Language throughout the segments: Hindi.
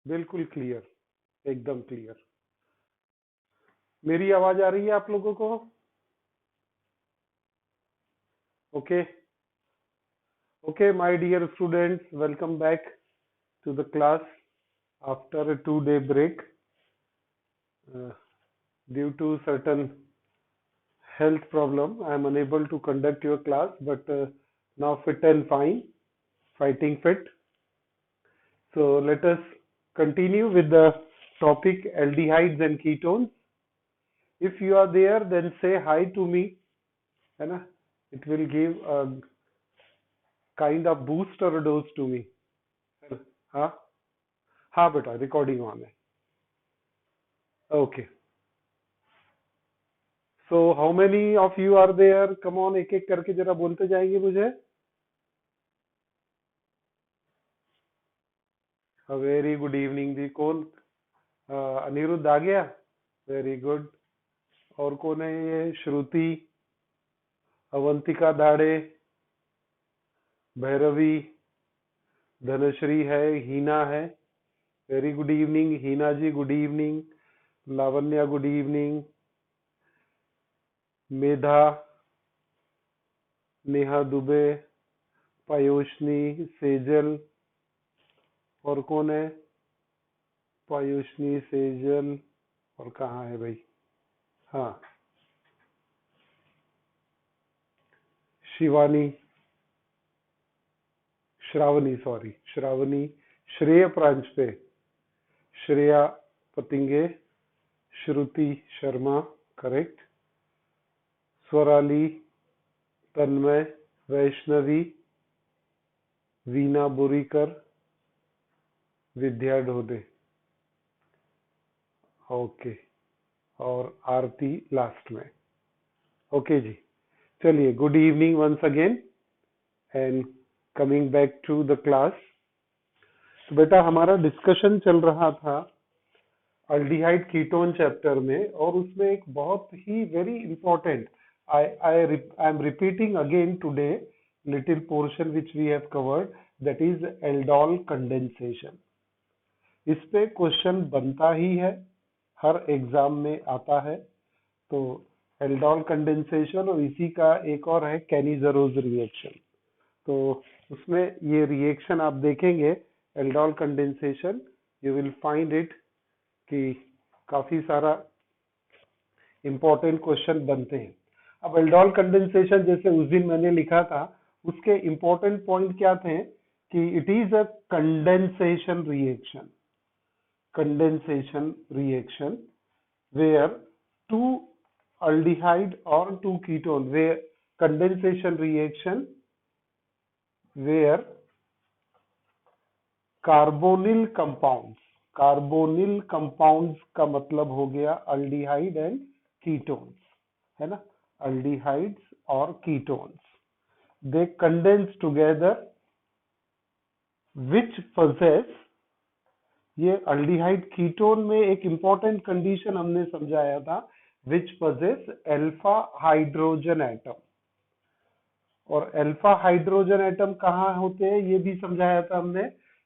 बिल्कुल क्लियर, एकदम क्लियर। मेरी आवाज आ रही है आप लोगों को? Okay. Okay my dear students, welcome back to the class after a 2 day break. Due to certain health problem, I am unable to conduct your class, but now fit and fine, fighting fit. So let us continue with the topic aldehydes and ketones. If you are there, then say hi to me. है ना? It will give a kind of boost or a dose to me. हाँ हाँ बेटा, रिकॉर्डिंग ऑन है। Okay, so how many of you are there? Come on, एक एक करके जरा बोलते जाएंगे मुझे। Very good evening ji. कौन? अनिरुद्ध आ गया? Very good. और कौन है ये? श्रुति, अवंतिका दाड़े, भैरवी, धनश्री है, हीना है। Very good evening Heena ji, good evening. Lavanya good evening. Medha, Neha Dubey, Payoshni, Sejal, और कौन है? पायोशनी, सेजल, और कहाँ है भाई? हाँ, शिवानी, श्रावणी, सॉरी श्रावणी, श्रेय प्रांच पे, श्रेया पतिंगे, श्रुति शर्मा, करेक्ट, स्वराली, तन्मय, वैष्णवी, वीना बुरीकर, विद्या ढोडे, ओके, और आरती लास्ट में। ओके जी, चलिए, good evening once again and coming back to the class. तो बेटा, हमारा डिस्कशन चल रहा था अल्डिहाइड कीटोन चैप्टर में, और उसमें एक बहुत ही very important, I am repeating again today little portion which we have covered, that is aldol condensation. इस पे क्वेश्चन बनता ही है, हर एग्जाम में आता है। तो एल्डोल कंडेंसेशन, और इसी का एक और है कैनिजरोज रिएक्शन। तो उसमें ये रिएक्शन आप देखेंगे, aldol condensation, you will find it कि काफी सारा इंपॉर्टेंट क्वेश्चन बनते हैं। अब एल्डोल कंडेंसेशन, जैसे उस दिन मैंने लिखा था, उसके इंपॉर्टेंट पॉइंट क्या थे कि it is a condensation reaction, condensation reaction where two aldehyde or two ketone, where condensation reaction where carbonyl compounds का मतलब हो गया aldehyde and ketones, है ना? aldehydes और ketones, they condense together which possess, ये अल्डिहाइड कीटोन में एक इंपॉर्टेंट कंडीशन हमने समझाया था, विच पजेस अल्फा हाइड्रोजन एटम। और अल्फा हाइड्रोजन एटम कहाँ होते हैं ये भी समझाया था हमने,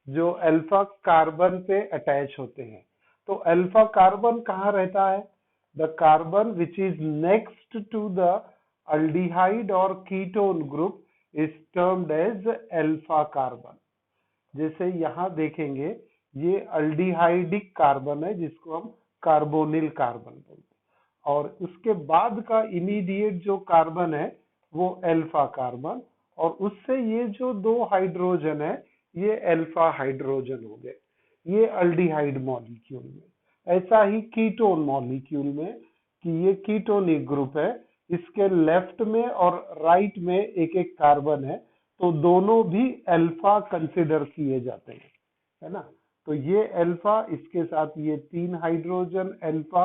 जो अल्फा कार्बन पे अटैच होते हैं। तो अल्फा कार्बन कहाँ रहता है? The carbon which is next to the aldehyde और ketone group is termed as alpha carbon. जैसे यहाँ देखेंगे, ये अल्डिहाइडिक कार्बन है जिसको हम कार्बोनिल कार्बन बोलते हैं, और उसके बाद का इमीडिएट जो कार्बन है वो अल्फा कार्बन, और उससे ये जो दो हाइड्रोजन है ये अल्फा हाइड्रोजन हो गए, ये अल्डिहाइड मॉलिक्यूल में। ऐसा ही कीटोन मॉलिक्यूल में, कि ये कीटोनिक ग्रुप है, इसके लेफ्ट में और राइट में एक एक कार्बन है, तो दोनों भी अल्फा कंसिडर किए जाते हैं, है ना? तो ये अल्फा, इसके साथ ये 3 हाइड्रोजन अल्फा,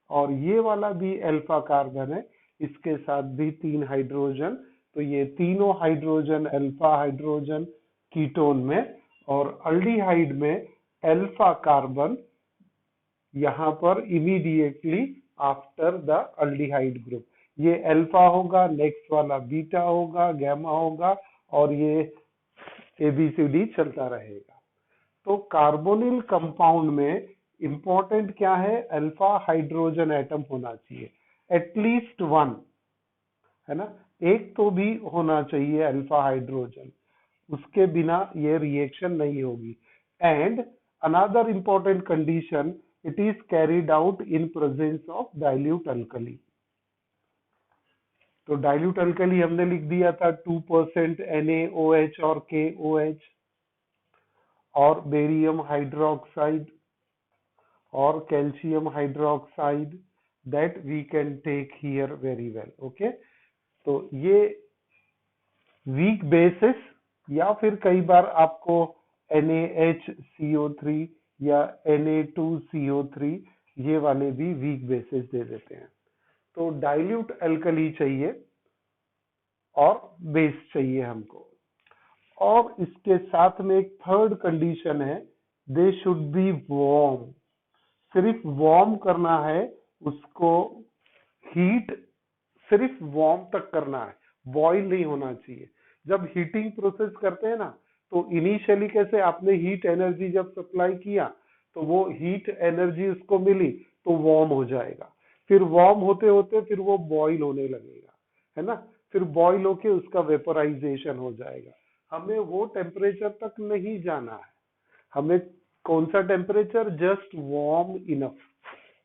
और ये वाला भी अल्फा कार्बन है, इसके साथ भी 3 हाइड्रोजन। तो ये तीनों हाइड्रोजन अल्फा हाइड्रोजन कीटोन में, और अल्डिहाइड में अल्फा कार्बन यहाँ पर immediately after the aldehyde group, ये अल्फा होगा, नेक्स्ट वाला बीटा होगा, गैमा होगा, और ये ABCD चलता रहेगा। तो कार्बोनिल कंपाउंड में इंपॉर्टेंट क्या है, अल्फा हाइड्रोजन एटम होना चाहिए, एटलीस्ट वन, है ना, एक तो भी होना चाहिए अल्फा हाइड्रोजन, उसके बिना ये रिएक्शन नहीं होगी। And another important condition, it is carried out in presence of dilute alkali. तो डाइल्यूट अल्कली हमने लिख दिया था 2% NaOH और KOH, और बेरियम हाइड्रोक्साइड और calcium hydroxide, that we can take here very well. Okay, तो ये वीक बेसिस, या फिर कई बार आपको NaHCO3 या Na2CO3 ये वाले भी वीक बेसिस दे देते हैं। तो डाइल्यूट अल्कली चाहिए और बेस चाहिए हमको। और इसके साथ में एक थर्ड कंडीशन है, दे शुड बी वार्म। सिर्फ वार्म करना है उसको, हीट सिर्फ वार्म तक करना है, बॉईल नहीं होना चाहिए। जब हीटिंग प्रोसेस करते हैं ना, तो इनिशियली कैसे आपने हीट एनर्जी जब सप्लाई किया तो वो हीट एनर्जी उसको मिली तो वार्म हो जाएगा, फिर वार्म होते होते फिर वो बॉईल होने लगेगा, है ना, फिर बॉईल होके उसका वेपोराइजेशन हो जाएगा। हमें वो टेम्परेचर तक नहीं जाना है, हमें कौन सा टेम्परेचर, जस्ट वार्म इनफ,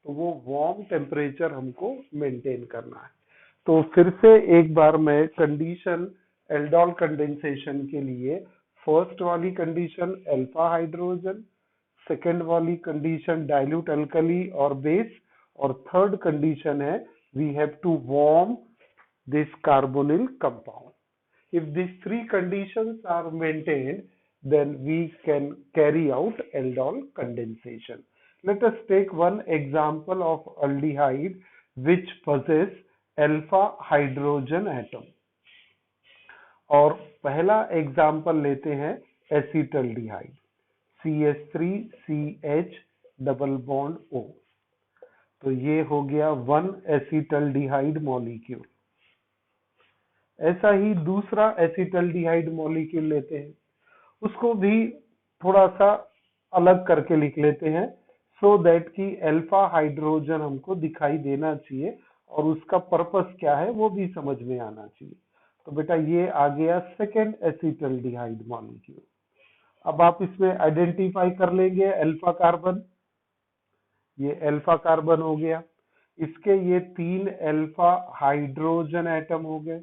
तो वो वार्म टेम्परेचर हमको मेंटेन करना है। तो फिर से एक बार मैं कंडीशन एल्डोल कंडेंसेशन के लिए, फर्स्ट वाली कंडीशन अल्फा हाइड्रोजन, सेकेंड वाली कंडीशन डाइल्यूट अल्कली और बेस, और थर्ड कंडीशन है we have to warm this carbonyl compound. If these three conditions are maintained, then we can carry out aldol condensation. Let us take one example of aldehyde which possess alpha hydrogen atom. और पहला एग्जाम्पल लेते हैं acetaldehyde, CH3CH double bond O। तो ये हो गया 1 एसिटल्डिहाइड मॉलिक्यूल। ऐसा ही दूसरा एसिटल्डिहाइड मॉलिक्यूल लेते हैं, उसको भी थोड़ा सा अलग करके लिख लेते हैं, सो दैट कि अल्फा हाइड्रोजन हमको दिखाई देना चाहिए और उसका पर्पस क्या है वो भी समझ में आना चाहिए। तो बेटा ये आ गया सेकेंड एसिटल्डिहाइड मॉलिक्यूल। अब आप इसमें आइडेंटिफाई कर लेंगे अल्फा कार्बन, ये अल्फा कार्बन हो गया, इसके ये 3 अल्फा हाइड्रोजन एटम हो गए,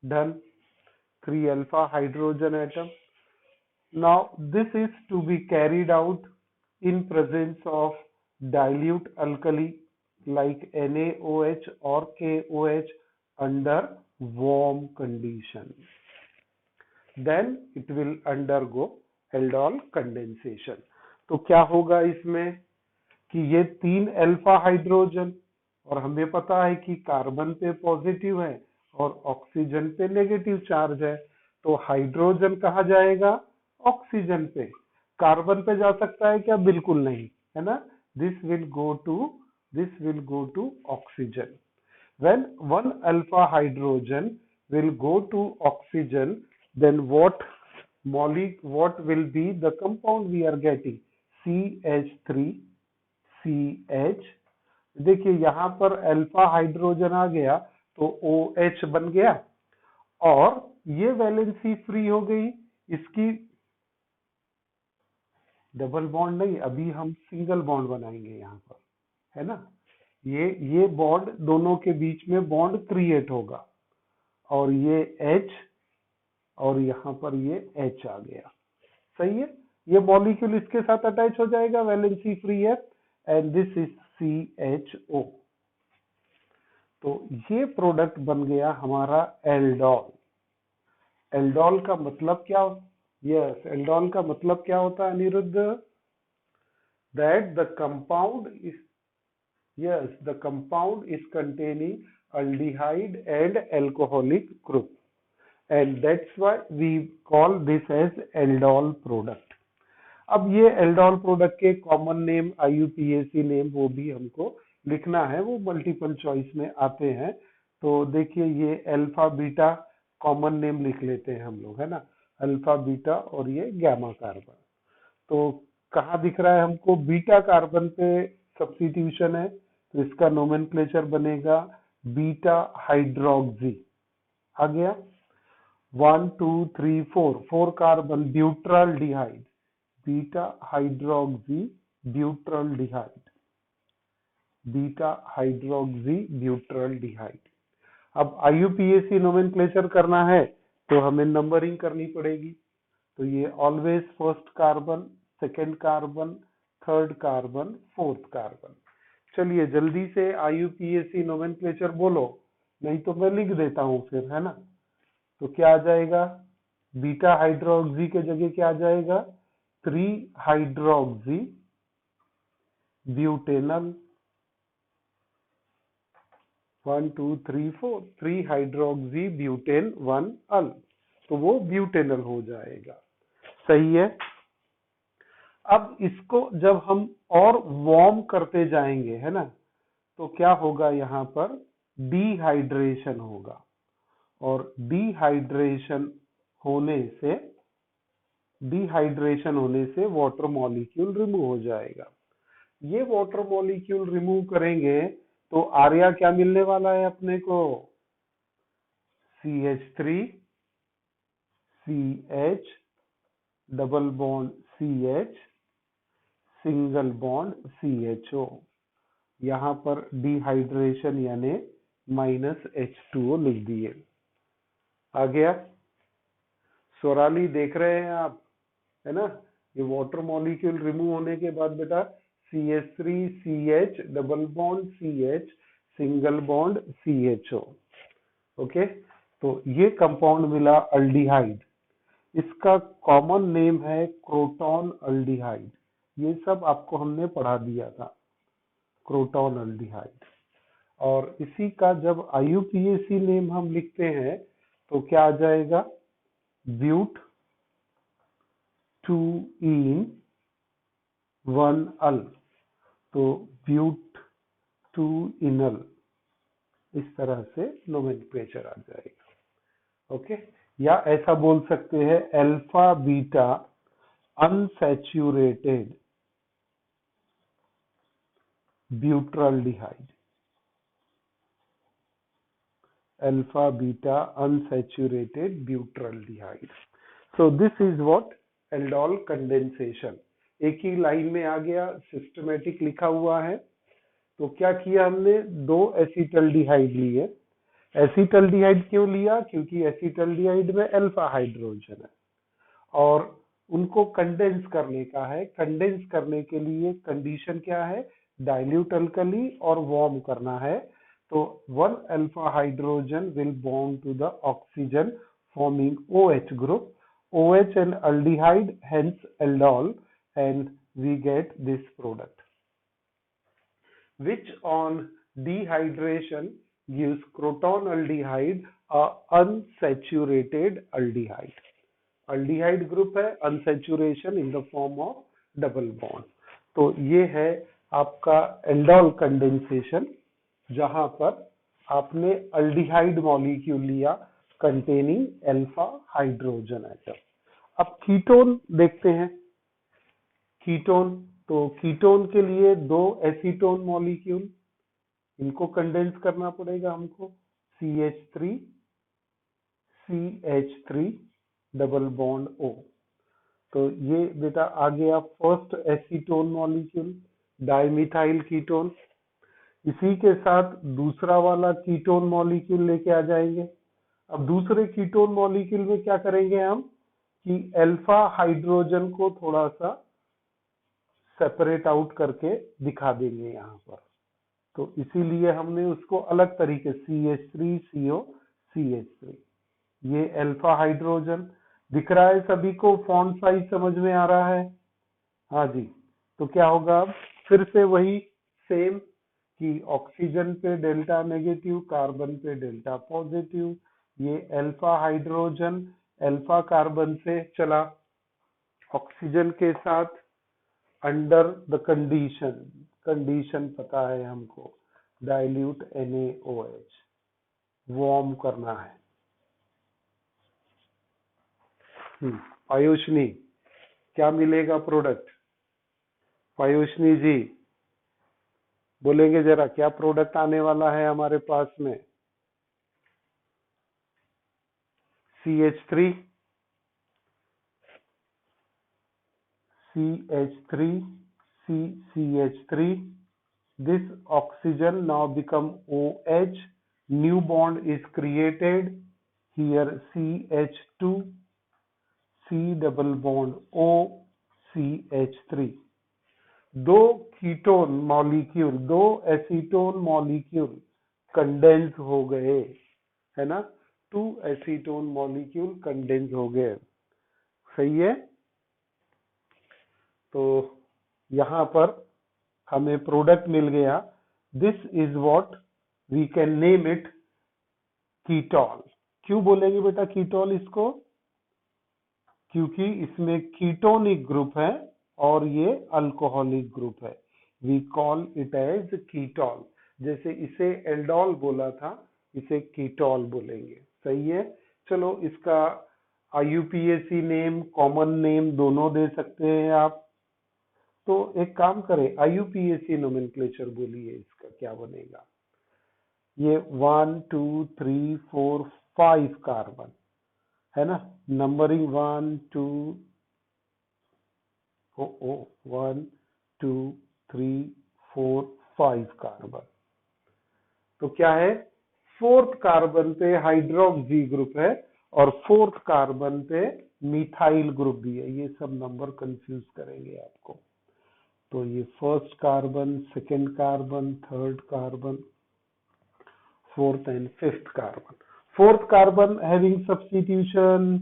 done, 3 alpha hydrogen atom. Now this is to be carried out in presence of dilute alkali like NaOH or KOH under warm condition. Then it will undergo aldol condensation. तो क्या होगा इसमें कि ये 3 अल्फा हाइड्रोजन, और हमें पता है कि कार्बन पे पॉजिटिव है और ऑक्सीजन पे नेगेटिव चार्ज है, तो हाइड्रोजन कहाँ जाएगा, ऑक्सीजन पे। कार्बन पे जा सकता है क्या, बिल्कुल नहीं, है ना, this will go to oxygen. When 1 alpha hydrogen will go to oxygen, then what will be the compound we are getting, CH3CH। देखिए यहाँ पर अल्फा हाइड्रोजन आ गया तो OH बन गया, और ये वैलेंसी फ्री हो गई, इसकी डबल बॉन्ड नहीं, अभी हम सिंगल बॉन्ड बनाएंगे यहाँ पर, है ना, ये बॉन्ड दोनों के बीच में बॉन्ड क्रिएट होगा, और ये H और यहाँ पर ये H आ गया, सही है, ये मॉलिक्यूल इसके साथ अटैच हो जाएगा, वैलेंसी फ्री है, एंड दिस इज CHO। तो ये प्रोडक्ट बन गया हमारा एल्डोल। एल्डोल का मतलब क्या, यस, एल्डोल का मतलब क्या होता है Aniruddh, that the compound is containing aldehyde and alcoholic group, and that's why we call this as aldol product. अब ये एल्डोल प्रोडक्ट के कॉमन नेम, IUPAC नेम, वो भी हमको लिखना है, वो मल्टीपल चॉइस में आते हैं। तो देखिए ये अल्फा बीटा कॉमन नेम लिख लेते हैं हम लोग, है ना, अल्फा बीटा और ये गैमा कार्बन। तो कहाँ दिख रहा है हमको, बीटा कार्बन पे सब्स्टिट्यूशन है, तो इसका नोमेनक्लेचर बनेगा बीटा हाइड्रोक्सी। आ गया, 1 2 3 4, 4 carbon butyraldehyde, beta hydroxy butyraldehyde, beta hydroxy butyraldehyde. अब IUPAC नोमेनक्लेचर करना है तो हमें नंबरिंग करनी पड़ेगी। तो ये always first carbon, second carbon, third carbon, fourth carbon. चलिए जल्दी से IUPAC नोमेनक्लेचर बोलो, नहीं तो मैं लिख देता हूँ फिर, है ना। तो क्या आ जाएगा, बीटा हाइड्रोक्सी के जगह क्या आ जाएगा, 3 hydroxy butanal, 1 2 3 4, 3 hydroxy butane 1 al, तो वो ब्यूटेनल हो जाएगा। सही है। अब इसको जब हम और वार्म करते जाएंगे, है ना, तो क्या होगा, यहाँ पर डिहाइड्रेशन होगा, और डिहाइड्रेशन होने से वाटर मॉलिक्यूल रिमूव हो जाएगा। ये वाटर मॉलिक्यूल रिमूव करेंगे तो आर्या क्या मिलने वाला है अपने को, CH3 CH double bond CH single bond CHO। यहाँ पर डिहाइड्रेशन यानी -H2O लिख दिए। आ गया, स्वराली देख रहे हैं आप, है ना। ये वाटर मॉलिक्यूल रिमूव होने के बाद बेटा CH3 CH double bond CH single bond CHO। Okay, तो ये कंपाउंड मिला अल्डिहाइड, इसका कॉमन नेम है क्रोटॉन अल्डिहाइड। ये सब आपको हमने पढ़ा दिया था, क्रोटॉन अल्डिहाइड। और इसी का जब IUPAC नेम हम लिखते हैं तो क्या आ जाएगा, ब्यूट 2 इन 1 अल, तो ब्यूट 2 इनल, इस तरह से नोमेनक्लेचर आ जाएगा। ओके, या ऐसा बोल सकते हैं alpha beta unsaturated butyraldehyde, alpha beta unsaturated butyraldehyde. So this is what aldol condensation. एक ही लाइन में आ गया, सिस्टमेटिक लिखा हुआ है। तो क्या किया हमने, 2 एसिटल्डिहाइड लिए। एसिटल्डिहाइड क्यों लिया, क्योंकि एसिटल्डिहाइड में अल्फा हाइड्रोजन है और उनको कंडेंस करने का है। कंडेंस करने के लिए कंडीशन क्या है, डाइल्यूट अल्कली और वार्म करना है। तो 1 alpha hydrogen will bond to the oxygen forming OH group, OH and aldehyde, hence aldol, and we get this product, which on dehydration gives croton aldehyde, a unsaturated aldehyde. Aldehyde group है, unsaturation in the form of double bond। तो ये है आपका एल्डोल कंडेंसेशन, जहां पर आपने अल्डिहाइड मॉलिक्यूल लिया कंटेनिंग अल्फा हाइड्रोजन एटम। अब कीटोन देखते हैं। कीटोन, तो कीटोन के लिए 2 एसीटोन मॉलिक्यूल, इनको कंडेंस करना पड़ेगा हमको, CH3 CH3 double bond O। तो ये बेटा आ गया first acetone molecule, dimethyl ketone. इसी के साथ दूसरा वाला कीटोन मॉलिक्यूल लेके आ जाएंगे। अब दूसरे कीटोन मॉलिक्यूल में क्या करेंगे हम, कि अल्फा हाइड्रोजन को थोड़ा सा सेपरेट आउट करके दिखा देंगे यहाँ पर। तो इसीलिए हमने उसको अलग तरीके CH3CO CH3, ये अल्फा हाइड्रोजन दिख रहा है सभी को, फॉन्ट साइज समझ में आ रहा है। हाँ जी, तो क्या होगा, फिर से वही सेम कि ऑक्सीजन पे डेल्टा नेगेटिव, कार्बन पे डेल्टा पॉजिटिव। ये अल्फा हाइड्रोजन अल्फा कार्बन से चला ऑक्सीजन के साथ अंडर द कंडीशन पता है हमको, डाइल्यूट NaOH, वार्म करना है। आयुष्नी, क्या मिलेगा प्रोडक्ट? पायुष्णी जी बोलेंगे जरा, क्या प्रोडक्ट आने वाला है हमारे पास में? CH3, CH3, CCH3. This oxygen now become OH. New bond is created. Here CH2, C double bond O, CH3. दो कीटोन मॉलिक्यूल, दो एसीटोन मॉलिक्यूल कंडेंस हो गए, है ना? 2 एसीटोन मॉलिक्यूल कंडेंस हो गए। सही है। तो यहां पर हमें प्रोडक्ट मिल गया। This is what we can name it ketol. क्यों बोलेंगे बेटा कीटोल इसको? क्योंकि इसमें कीटोनिक ग्रुप है और ये अल्कोहलिक ग्रुप है। We call it as ketol. जैसे इसे एल्डोल बोला था, इसे कीटोल बोलेंगे। सही है। चलो इसका IUPAC नेम, कॉमन नेम दोनों दे सकते हैं आप। तो एक काम करें, IUPAC नोमेनक्लेचर बोलिए, इसका क्या बनेगा? ये 1 2 3 4 5 कार्बन है ना? Numbering 1 2 1 2 3 4 5 carbon. तो क्या है? फोर्थ कार्बन पे हाइड्रोक्सी ग्रुप है और फोर्थ कार्बन पे मिथाइल ग्रुप भी है। ये सब नंबर कंफ्यूज करेंगे आपको। तो ये first carbon, second carbon, third carbon, fourth and fifth carbon. Fourth carbon having substitution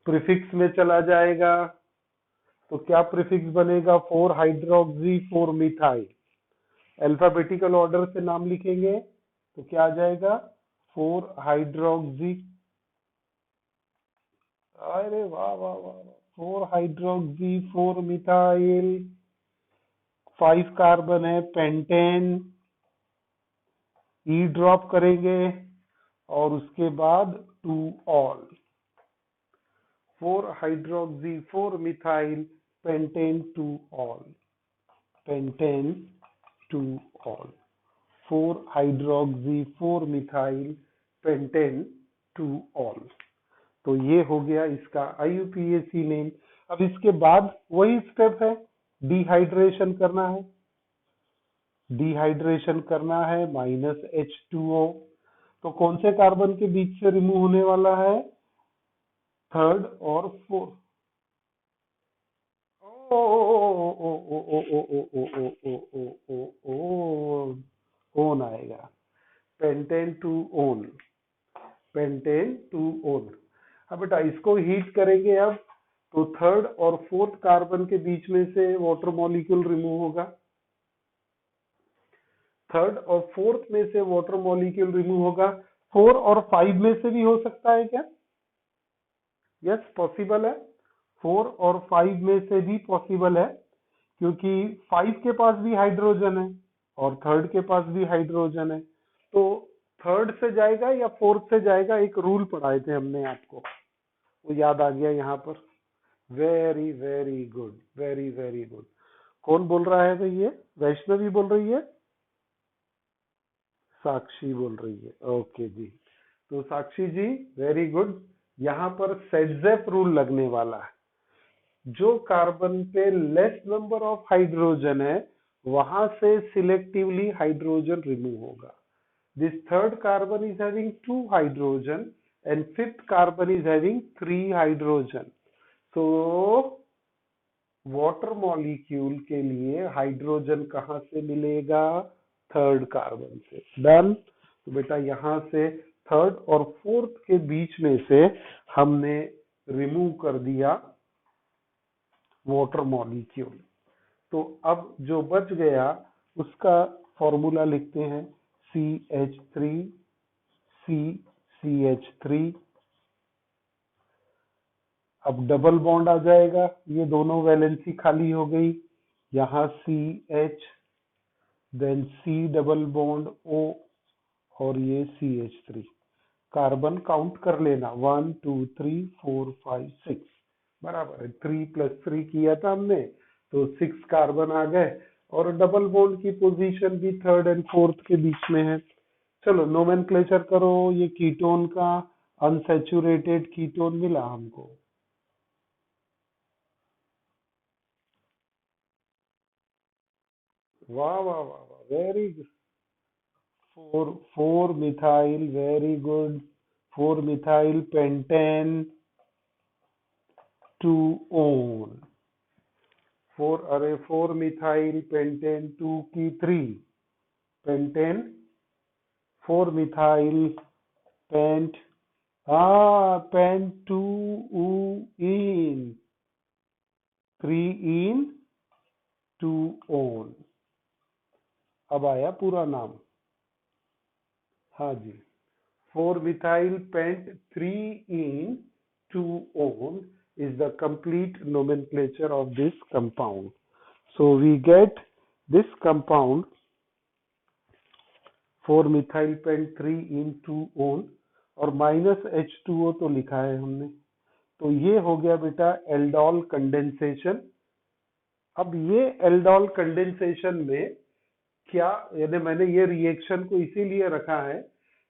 prefix में चला जाएगा। तो क्या प्रीफिक्स बनेगा? 4 हाइड्रोक्सी 4 मिथाइल। अल्फाबेटिकल ऑर्डर से नाम लिखेंगे तो क्या आ जाएगा? 4 हाइड्रोक्सी, अरे वाह वाह वाह, 4 हाइड्रोक्सी 4 मिथाइल, 5 कार्बन है पेंटेन। ई ड्रॉप करेंगे और उसके बाद 2 all. 4 hydroxy 4 methyl pentane 2 all, pentane 2 all. 4 hydroxy 4 methyl pentane 2 all. तो ये हो गया इसका IUPAC नेम। अब इसके बाद वही स्टेप है, डिहाइड्रेशन करना है। डिहाइड्रेशन करना है -H2O। तो कौन से कार्बन के बीच से रिमूव होने वाला है? थर्ड और फोर्थ। ओ ओ ओ ओ ओ ओ ओ ओ ओ ओ ओ ओ ओन आएगा। Pentane two own, pentane two own. अब बेटा इसको हीट करेंगे अब, तो थर्ड और फोर्थ कार्बन के बीच में से वाटर मॉलिक्यूल रिमूव होगा। थर्ड और फोर्थ में से वाटर मॉलिक्यूल रिमूव होगा। 4 और 5 में से भी हो सकता है क्या? यस पॉसिबल है। 4 और 5 में से भी पॉसिबल है, क्योंकि 5 के पास भी हाइड्रोजन है और थर्ड के पास भी हाइड्रोजन है। तो थर्ड से जाएगा या फोर्थ से जाएगा? एक रूल पढ़ाए थे हमने आपको, वो याद आ गया यहाँ पर। Very very good, very very good. कौन बोल रहा है भाई? ये वैष्णवी बोल रही है, साक्षी बोल रही है। ओके जी। तो साक्षी जी वेरी गुड। यहाँ पर सेडजेफ रूल लगने वाला है। जो कार्बन पे लेस नंबर ऑफ हाइड्रोजन है वहां से सिलेक्टिवली हाइड्रोजन रिमूव होगा। This third carbon is having 2 hydrogen and fifth carbon is having 3 hydrogen. तो वाटर मॉलिक्यूल के लिए हाइड्रोजन कहां से मिलेगा? थर्ड कार्बन से। डन। तो बेटा यहां से थर्ड और फोर्थ के बीच में से हमने रिमूव कर दिया वाटर मॉलिक्यूल। तो अब जो बच गया उसका फॉर्मूला लिखते हैं, CH3 CCH3। अब डबल बॉन्ड आ जाएगा, ये दोनों वैलेंसी खाली हो गई। यहाँ CH, then C double bond O और ये CH3। कार्बन काउंट कर लेना, 1 2 3 4 5 6। बराबर है, 3+3 किया था हमने तो 6 कार्बन आ गए, और डबल बॉन्ड की पोजीशन भी थर्ड एंड फोर्थ के बीच में है। चलो नोमेनक्लेचर करो, ये कीटोन का अनसैचुरेटेड कीटोन मिला हमको। वाह वाह वाह वाह, very good. Four methyl, very good. 4 methyl pentane 2 own. अरे 4 मिथाइल पेंटेन 2 की 3 पेंटेन, 4 मिथाइल पेंट, हाँ पेंट 2 इन 3 इन 2 ओन। अब आया पूरा नाम। हाँ जी, 4 methyl paint 3 in 2 own is the complete nomenclature of this compound. So we get this compound 4 methyl paint 3 in 2 own, और -H2O तो लिखा है हमने। तो ये हो गया बेटा एल्डोल कंडेंसेशन। अब ये एल्डोल कंडेंसेशन में क्या, यानी मैंने ये रिएक्शन को इसीलिए रखा है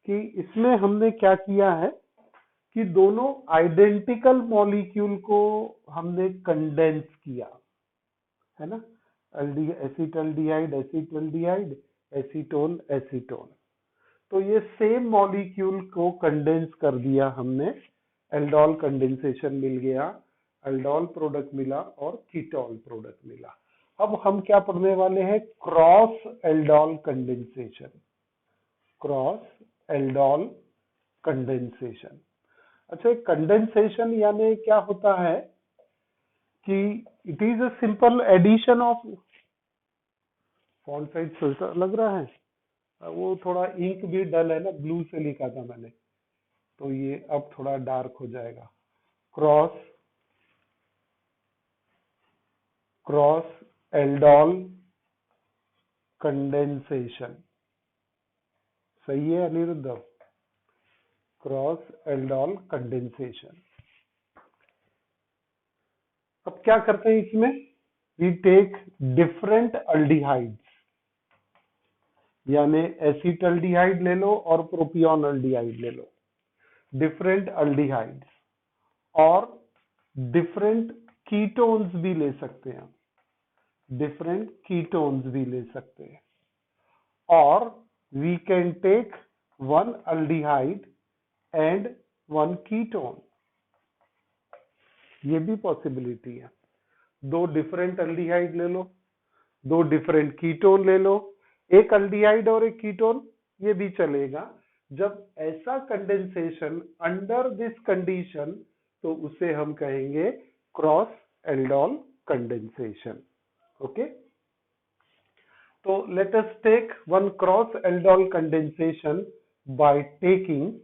कि इसमें हमने क्या किया है कि दोनों आइडेंटिकल मॉलिक्यूल को हमने कंडेंस किया है ना। एसिटल्डिहाइड एसिटल्डिहाइड, एसीटोन एसीटोन, तो ये सेम मॉलिक्यूल को कंडेंस कर दिया हमने, एल्डोल कंडेंसेशन मिल गया, एल्डोल प्रोडक्ट मिला और कीटोल प्रोडक्ट मिला। अब हम क्या पढ़ने वाले हैं, cross aldol condensation. Cross aldol condensation. अच्छा, कंडेंसेशन यानी क्या होता है कि it is a simple addition of, font size छोटा लग रहा है, वो थोड़ा इंक भी डल है ना, ब्लू से लिखा था मैंने, तो ये अब थोड़ा डार्क हो जाएगा। क्रॉस क्रॉस एल्डोल कंडेंसेशन, सही है अनिरुद्ध? Cross aldol condensation. अब क्या करते हैं इसमें, वी टेक डिफरेंट अल्डिहाइड्स, यानी एसिटल्डिहाइड ले लो और प्रोपियोन अल्डिहाइड ले लो, डिफरेंट अल्डिहाइड्स, और डिफरेंट कीटोन्स भी ले सकते हैं, डिफरेंट कीटोन्स भी ले सकते हैं, और we can take one aldehyde and one ketone, ये भी पॉसिबिलिटी है। दो डिफरेंट अल्डिहाइड ले लो, दो डिफरेंट कीटोन ले लो, एक अल्डिहाइड और एक कीटोन, ये भी चलेगा। जब ऐसा कंडेंसेशन अंडर दिस कंडीशन, तो उसे हम कहेंगे क्रॉस एल्डोल कंडेंसेशन। ओके, तो let us take one cross aldol condensation by taking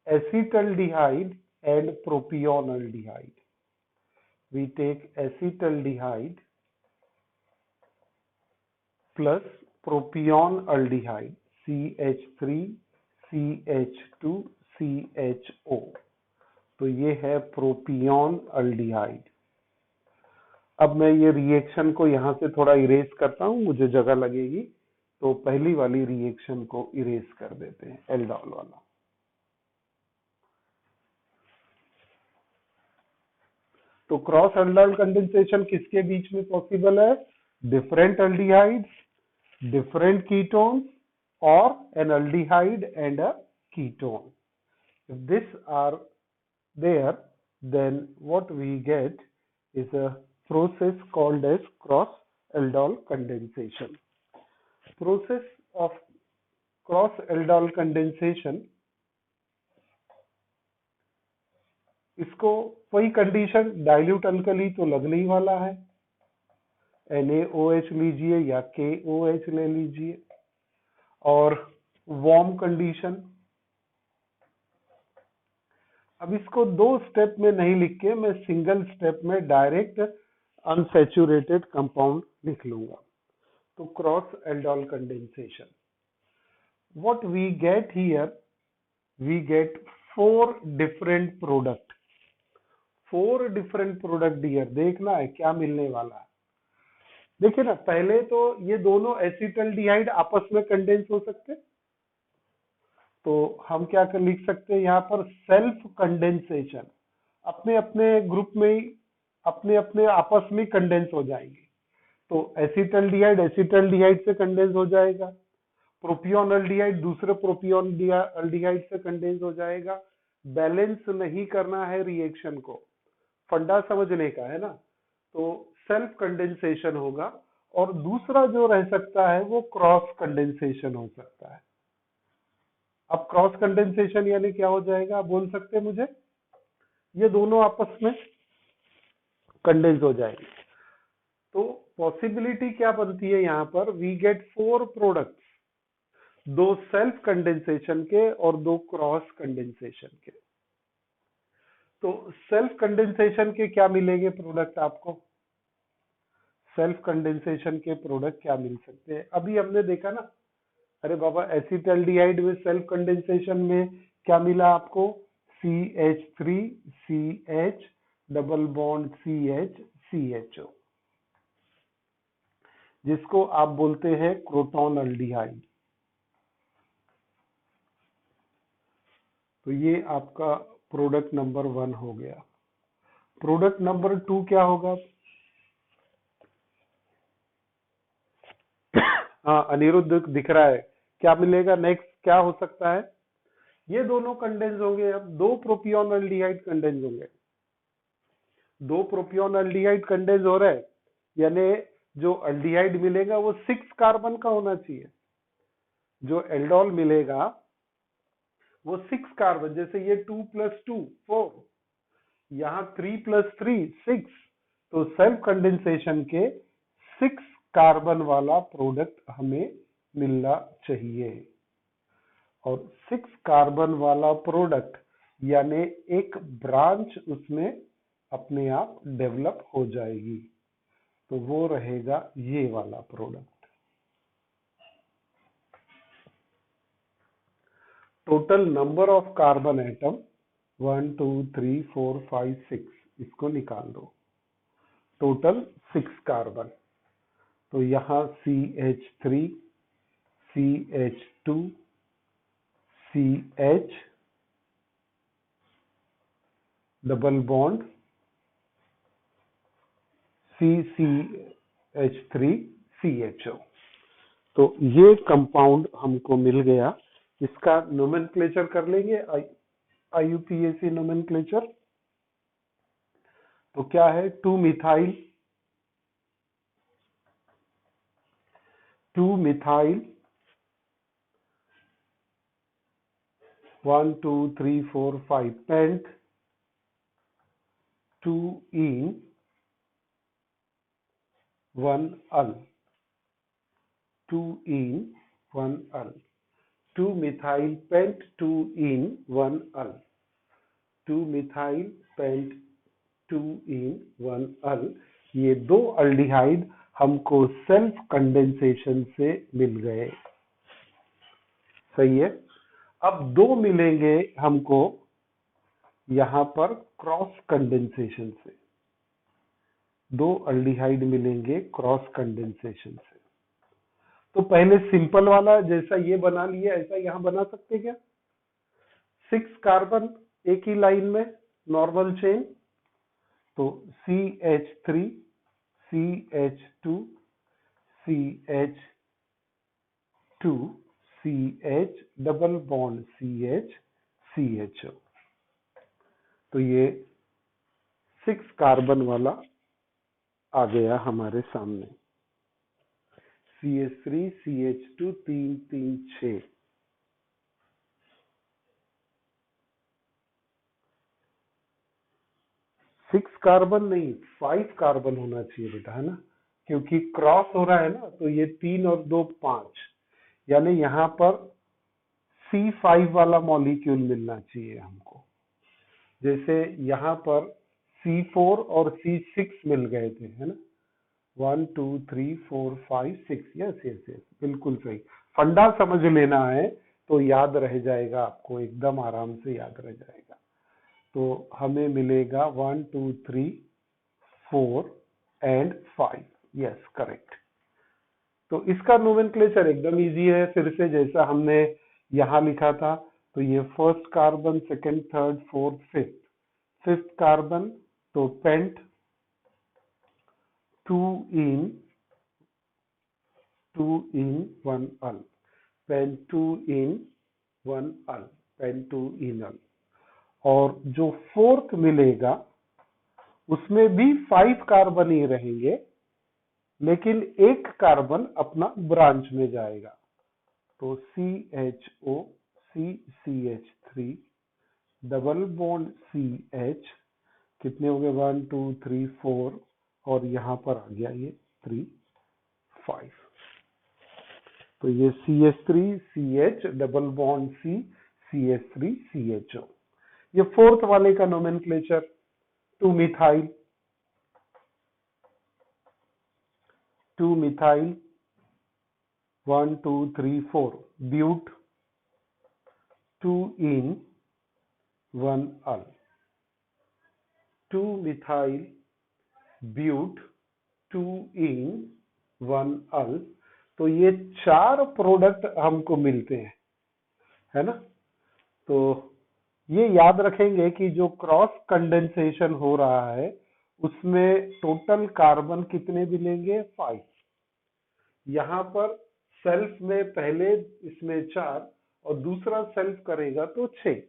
acetaldehyde and propionaldehyde. We take acetaldehyde plus propionaldehyde, CH3CH2CHO, तो ये है प्रोपियोन अल्डिहाइड। अब मैं ये रिएक्शन को यहां से थोड़ा इरेज करता हूं, मुझे जगह लगेगी, तो पहली वाली रिएक्शन को इरेज कर देते हैं, एल्डोल वाला। तो क्रॉस एल्डोल कंडेंसेशन किसके बीच में पॉसिबल है, different aldehydes, different ketones, or an aldehyde and a ketone. If these are there, then what we get is a process called as cross aldol condensation. Process of cross aldol condensation, इसको वही कंडीशन, डाइल्यूट अल्कली तो लगने ही वाला है, NaOH लीजिए या KOH ले लीजिए, और वार्म कंडीशन। अब इसको दो स्टेप में नहीं लिख के मैं सिंगल स्टेप में डायरेक्ट अनसैचुरेटेड कंपाउंड लिख लूंगा। तो cross aldol condensation, what we get here, we get 4 different product, 4 different product dear, देखना है क्या मिलने वाला है। देखिए ना, पहले तो ये दोनों एसिटल्डिहाइड आपस में कंडेंस हो सकते हैं, तो हम क्या कर लिख सकते हैं यहाँ पर, सेल्फ कंडेंसेशन, अपने अपने ग्रुप में ही अपने अपने आपस में कंडेंस हो जाएंगे। तो एसिटल्डिहाइड एसिटल्डिहाइड से कंडेंस हो जाएगा, प्रोपियोन अल्डिहाइड दूसरे प्रोपियोन अल्डिहाइड से कंडेंस हो जाएगा। बैलेंस नहीं करना है रिएक्शन को, फंडा समझने का है ना, तो सेल्फ कंडेंसेशन होगा। और दूसरा जो रह सकता है वो क्रॉस कंडेंसेशन हो सकता है। अब क्रॉस कंडेंसेशन यानी क्या हो जाएगा, आप बोल सकते हैं मुझे, ये दोनों आपस में कंडेंस हो जाएंगे। तो पॉसिबिलिटी क्या बनती है यहाँ पर, we get 4 products, 2 self condensation के और 2 क्रॉस कंडेंसेशन के। तो सेल्फ कंडेंसेशन के क्या मिलेंगे प्रोडक्ट आपको, सेल्फ कंडेंसेशन के प्रोडक्ट क्या मिल सकते हैं, अभी हमने देखा ना, अरे बाबा एसिटल्डिहाइड में सेल्फ कंडेंसेशन में क्या मिला आपको, CH3 CH double bond CH CHO, जिसको आप बोलते हैं क्रोटोन अल्डिहाइड। तो ये आपका प्रोडक्ट नंबर 1 हो गया। प्रोडक्ट नंबर 2 क्या होगा, हाँ अनिरुद्ध दिख रहा है, क्या मिलेगा नेक्स्ट, क्या हो सकता है, ये दोनों कंडेंस होंगे। अब 2 प्रोपियोन अल्डिहाइड कंडेंस होंगे, 2 प्रोपियोन अल्डिहाइड कंडेंस हो रहे हैं, यानी जो अल्डिहाइड मिलेगा वो 6 कार्बन का होना चाहिए, जो एल्डोल मिलेगा वो 6 कार्बन, जैसे ये 2 + 2 4, यहाँ 3 + 3 6, तो सेल्फ कंडेंसेशन के 6 कार्बन वाला प्रोडक्ट हमें मिलना चाहिए। और 6 कार्बन वाला प्रोडक्ट यानी एक ब्रांच उसमें अपने आप डेवलप हो जाएगी, तो वो रहेगा ये वाला product. Total number of carbon atom 1 2 3 4 5 6, इसको निकाल दो, टोटल 6 कार्बन। तो यहाँ CH3 CH2 CH double bond CH3 CHO। तो ये कंपाउंड हमको मिल गया, इसका नोमेनक्लेचर कर लेंगे, IUPAC नोमेनक्लेचर। तो क्या है, 2 मिथाइल 1 2 3 4 5 पेंट 2 इन 1 अल 2 इन 1 अल 2 मिथाइल पेंट 2 इन 1 अल 2 मिथाइल पेंट 2 इन 1 अल। ये 2 अल्डिहाइड हमको सेल्फ कंडेंसेशन से मिल गए, सही है। अब 2 मिलेंगे हमको यहां पर क्रॉस कंडेंसेशन से, 2 अल्डिहाइड मिलेंगे क्रॉस कंडेंसेशन से। तो पहले सिंपल वाला जैसा ये बना लिया ऐसा यहां बना सकते क्या, 6 कार्बन एक ही लाइन में नॉर्मल चेन, तो CH3 CH2 CH2 CH double bond CH CHO। तो ये 6 कार्बन वाला आ गया हमारे सामने, CH3 CH2 3 3 6। 6 कार्बन नहीं 5 कार्बन होना चाहिए बेटा, है ना, क्योंकि क्रॉस हो रहा है ना, तो ये 3 और 2 5, यानी यहाँ पर C5 वाला मॉलिक्यूल मिलना चाहिए हमको। जैसे यहाँ पर C4 और C6 मिल गए थे, है ना, 1 2 3 4 5 6, यस यस यस, बिल्कुल सही। फंडा समझ लेना है तो याद रह जाएगा आपको, एकदम आराम से याद रह जाएगा। तो हमें मिलेगा 1 2 3 4 एंड 5। Yes, correct. तो इसका नोमेनक्लेचर एकदम इजी है, फिर से जैसा हमने यहाँ लिखा था। तो ये first carbon, second, third, fourth, fifth carbon, तो pent 2 in 1 al, pent 2 in 1 al, pent 2 in al. और जो फोर्थ मिलेगा उसमें भी 5 कार्बन ही रहेंगे, लेकिन एक कार्बन अपना ब्रांच में जाएगा। तो CHO CCH3 double bond CH, कितने हो गए 1 2 3 4, और यहां पर आ गया ये 3 5। तो ये CH3 CH double bond C CH3 CHO। ये फोर्थ वाले का nomenclature. 2 methyl 1 2 3 4 but 2 in 1 al, 2 methyl but 2 in 1 al. तो ये 4 प्रोडक्ट हमको मिलते हैं, है ना। तो ये याद रखेंगे कि जो क्रॉस कंडेंसेशन हो रहा है उसमें टोटल कार्बन कितने मिलेंगे 5। यहाँ पर सेल्फ में पहले इसमें 4 और दूसरा सेल्फ करेगा तो 6।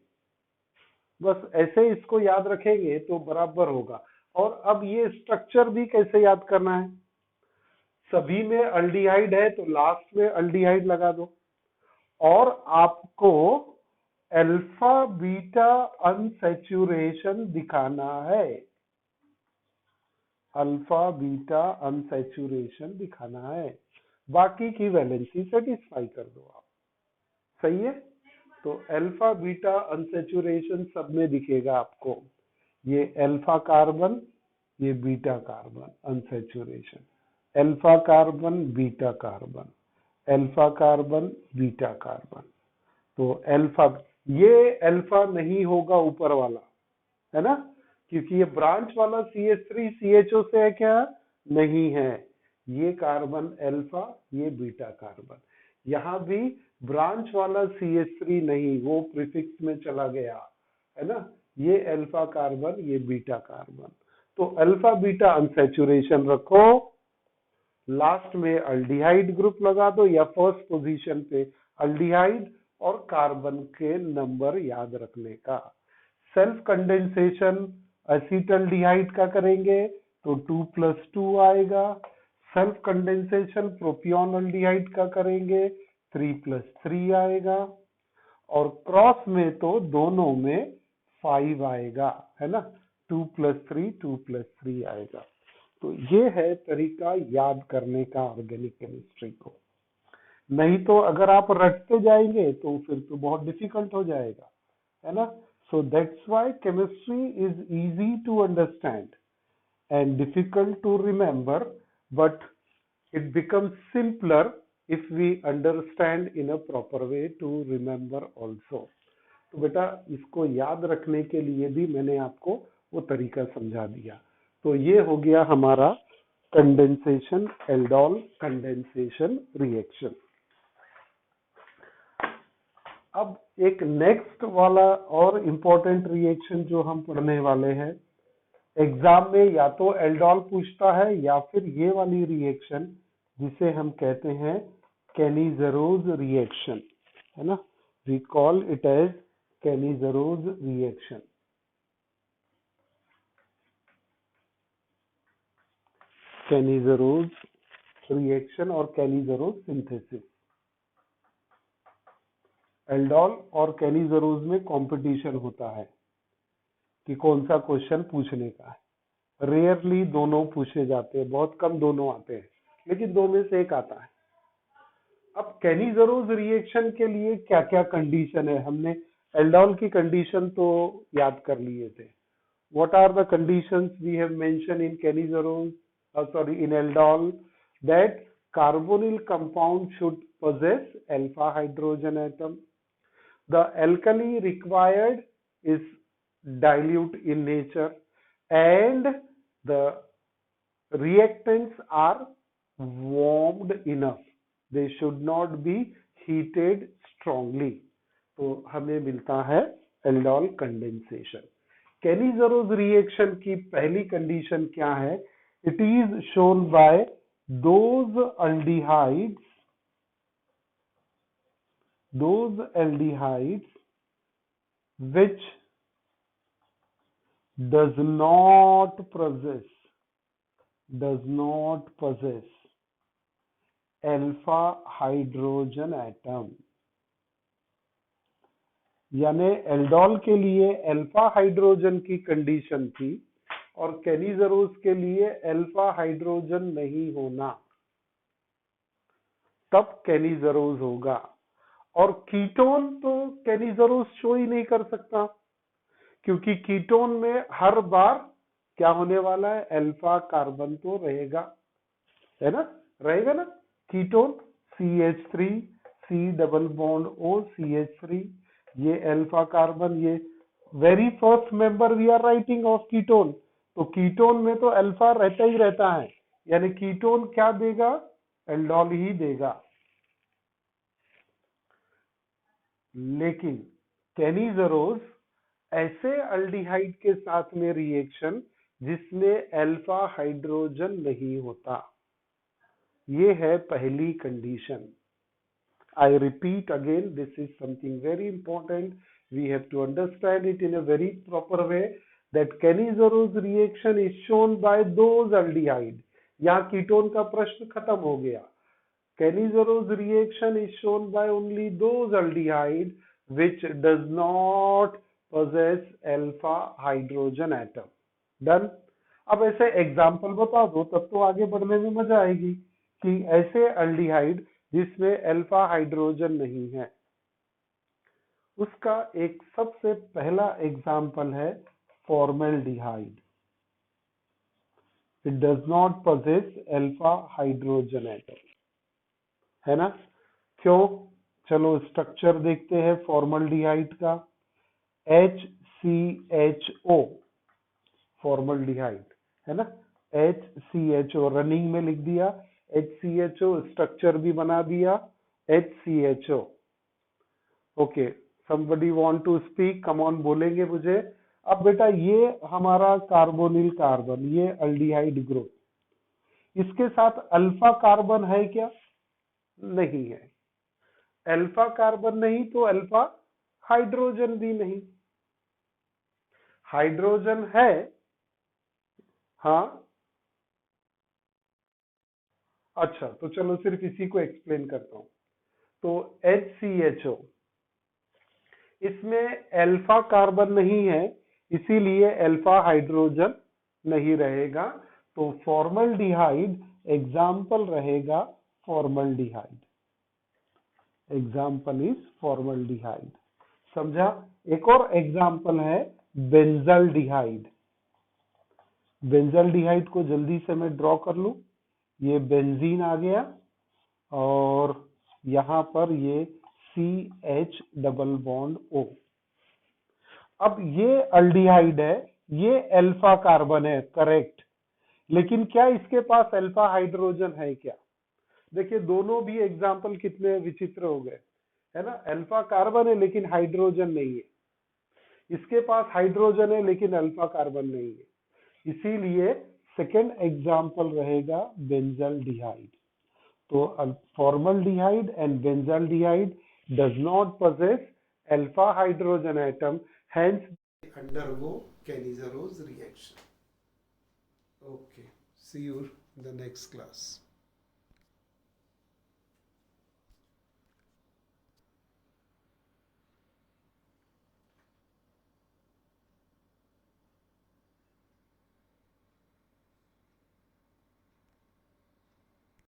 बस ऐसे इसको याद रखेंगे तो बराबर होगा। और अब ये स्ट्रक्चर भी कैसे याद करना है, सभी में अल्डिहाइड है तो लास्ट में अल्डिहाइड लगा दो, और आपको अल्फा बीटा अनसैचुरेशन दिखाना है, अल्फा बीटा अनसैचुरेशन दिखाना है। बाकी की वैलेंसी सेटिस्फाई कर दो आप, सही है। तो अल्फा बीटा अनसैचुरेशन सब में दिखेगा आपको, ये अल्फा कार्बन, ये beta carbon unsaturation, alpha carbon beta carbon, alpha carbon beta carbon. तो अल्फा, ये अल्फा नहीं होगा ऊपर वाला, है ना, क्योंकि ये ब्रांच वाला CH3 CHO से है क्या, नहीं है। ये कार्बन अल्फा, ये बीटा कार्बन। यहाँ भी ब्रांच वाला CH3 नहीं, वो प्रीफिक्स में चला गया, है ना। ये अल्फा कार्बन, ये बीटा कार्बन। तो अल्फा बीटा अनसैचुरेशन रखो, लास्ट में अल्डिहाइड ग्रुप लगा दो, या फर्स्ट पोजीशन पे अल्डिहाइड और कार्बन के नंबर याद रखने का। सेल्फ कंडेंसेशन एसिटल्डिहाइड का करेंगे तो 2 + 2 आएगा। सेल्फ कंडेंसेशन प्रोपियोन अल्डिहाइड का करेंगे 3 + 3 आएगा। और क्रॉस में तो दोनों में 5 आएगा, है ना, 2 + 3 2 + 3 आएगा। तो ये है तरीका याद करने का ऑर्गेनिक केमिस्ट्री को। नहीं तो अगर आप रटते जाएंगे तो फिर तो बहुत डिफिकल्ट हो जाएगा, है ना। So that's why chemistry is easy to understand and difficult to remember, but it becomes simpler if we understand in a proper way to remember also. तो बेटा इसको याद रखने के लिए भी मैंने आपको वो तरीका समझा दिया। तो ये हो गया हमारा कंडेंसेशन, एल्डोल कंडेंसेशन रिएक्शन। अब एक नेक्स्ट वाला और इम्पोर्टेंट रिएक्शन जो हम पढ़ने वाले हैं, एग्जाम में या तो एल्डोल पूछता है या फिर ये वाली रिएक्शन जिसे हम कहते हैं कैनिजरोज रिएक्शन, है ना। We call it as Cannizzaro reaction. Cannizzaro reaction और कैनिजरोज सिंथेसिस। एल्डोल और कैनिजरोज में कंपटीशन होता है कि कौन सा क्वेश्चन पूछने का है। रेयरली दोनों पूछे जाते हैं, बहुत कम दोनों आते हैं, लेकिन दो में से एक आता है। अब कैनिजरोज रिएक्शन के लिए क्या क्या कंडीशन है, हमने एल्डोल की कंडीशन तो याद कर लिए थे। What are the conditions we have mention in Cannizzaro, in aldol, that carbonyl compound should possess alpha hydrogen atom. The alkali required is dilute in nature and the reactants are warmed enough. They should not be heated strongly. तो हमें मिलता है एल्डोल कंडेंसेशन. केनी-ज़ारोस रिएक्शन की पहली कंडीशन क्या है? It is shown by those aldehydes which does not possess alpha hydrogen atom. यानी एल्डोल के लिए अल्फा हाइड्रोजन की कंडीशन थी और केनी-ज़ारोस के लिए अल्फा हाइड्रोजन नहीं होना, तब केनी-ज़ारोस होगा. और कीटोन तो केनी-ज़ारोस शो ही नहीं कर सकता, क्योंकि कीटोन में हर बार क्या होने वाला है? अल्फा कार्बन तो रहेगा, है ना? रहेगा ना ketone. CH3 C double bond O CH3, ये अल्फा कार्बन, ये very first member we are writing of ketone. तो कीटोन में तो अल्फा रहता ही रहता है, यानी कीटोन क्या देगा? एल्डोल ही देगा. लेकिन केनी-ज़ारोस ऐसे अल्डिहाइड के साथ में रिएक्शन जिसमें अल्फा हाइड्रोजन नहीं होता. ये है पहली condition. I repeat again, this is something very important. We have to understand it in a very proper way that केनी-ज़ारोस reaction is shown by those aldehyde. यहाँ कीटोन का प्रश्न खत्म हो गया. केनी-ज़ारोस reaction is shown by only those aldehyde which does not possess alpha hydrogen atom. Done? अब ऐसे एग्जाम्पल बता दो, तब तो आगे बढ़ने में मजा आएगी कि ऐसे अल्डिहाइड जिसमें अल्फा हाइड्रोजन नहीं है. उसका एक सबसे पहला एग्जाम्पल है formaldehyde. It does not possess alpha hydrogen atom, है ना? क्यों? चलो स्ट्रक्चर देखते हैं फॉर्मल्डिहाइड का. HCHO फॉर्मल्डिहाइड, है ना? HCHO रनिंग में लिख दिया. HCHO स्ट्रक्चर भी बना दिया. HCHO. Okay, somebody want to speak? Come on, बोलेंगे मुझे. अब बेटा ये हमारा कार्बोनिल कार्बन, ये अल्डिहाइड ग्रुप, इसके साथ अल्फा कार्बन है क्या? नहीं है. अल्फा कार्बन नहीं तो अल्फा हाइड्रोजन भी नहीं. हाइड्रोजन है, हाँ. अच्छा, तो चलो सिर्फ इसी को एक्सप्लेन करता हूं. तो HCHO, इसमें अल्फा कार्बन नहीं है, इसीलिए अल्फा हाइड्रोजन नहीं रहेगा. तो फॉर्मल्डिहाइड एग्जाम्पल रहेगा फॉर्मल्डिहाइड. Example is formaldehyde. समझा? एक और एग्जाम्पल है बेंजल्डिहाइड. बेंजल्डिहाइड को जल्दी से मैं ड्रॉ कर लूं. ये बेंजीन आ गया और यहां पर ये CH डबल बॉन्ड O. अब ये अल्डिहाइड है, ये अल्फा कार्बन है, करेक्ट. लेकिन क्या इसके पास अल्फा हाइड्रोजन है क्या? देखिए दोनों भी एग्जाम्पल कितने विचित्र हो गए, है ना? अल्फा कार्बन है लेकिन हाइड्रोजन नहीं है. इसके पास हाइड्रोजन है लेकिन अल्फा कार्बन नहीं है. इसीलिए सेकेंड एग्जाम्पल रहेगा बेंजल्डिहाइड. तो formaldehyde and benzaldehyde does not possess alpha hydrogen atom, hence they undergo Kenny-ज़ारोस reaction. Okay, see you in the next class.